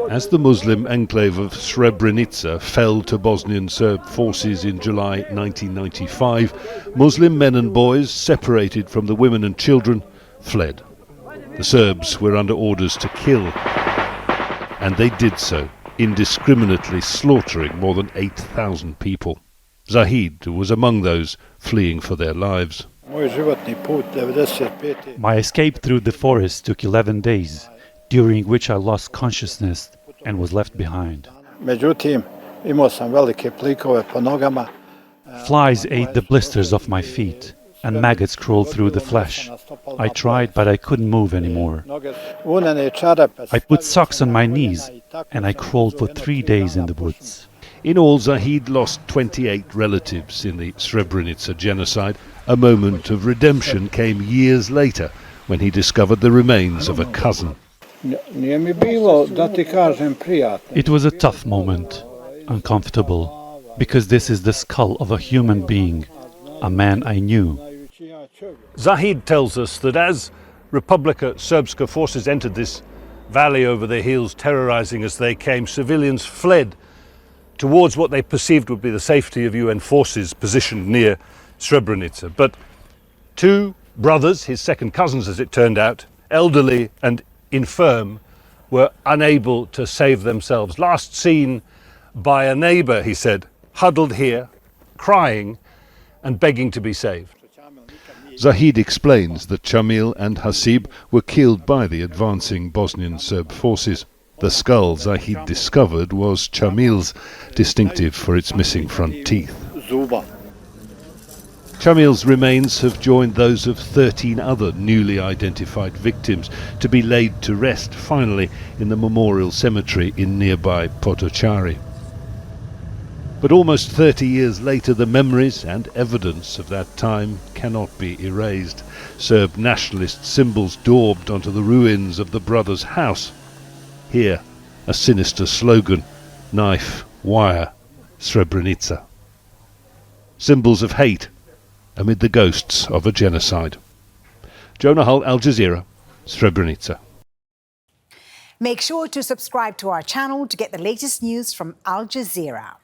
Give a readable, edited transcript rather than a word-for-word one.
As the Muslim enclave of Srebrenica fell to Bosnian Serb forces in July 1995, Muslim men and boys, separated from the women and children, fled. The Serbs were under orders to kill, and they did so, indiscriminately slaughtering more than 8,000 people. Zahid was among those fleeing for their lives. My escape through the forest took 11 days, during which I lost consciousness and was left behind. Flies ate the blisters off my feet, and maggots crawled through the flesh. I tried, but I couldn't move anymore. I put socks on my knees, and I crawled for 3 days in the woods. In all, Zahid lost 28 relatives in the Srebrenica genocide. A moment of redemption came years later when he discovered the remains of a cousin. It was a tough moment, uncomfortable, because this is the skull of a human being, a man I knew. Zahid tells us that as Republika Srpska forces entered this valley over their hills, terrorizing as they came, civilians fled towards what they perceived would be the safety of UN forces positioned near Srebrenica. But two brothers, his second cousins as it turned out, elderly and infirm, were unable to save themselves. Last seen by a neighbor, he said, huddled here, crying and begging to be saved. Zahid explains that Chamil and Hasib were killed by the advancing Bosnian Serb forces. The skull Zahid discovered was Chamil's, distinctive for its missing front teeth. Chamil's remains have joined those of 13 other newly identified victims to be laid to rest finally in the memorial cemetery in nearby Potocari. But almost 30 years later, the memories and evidence of that time cannot be erased. Serb nationalist symbols daubed onto the ruins of the brothers' house. Here, a sinister slogan: knife, wire, Srebrenica. Symbols of hate amid the ghosts of a genocide. Jonah, Al Jazeera, Srebrenica. Make sure to subscribe to our channel to get the latest news from Al Jazeera.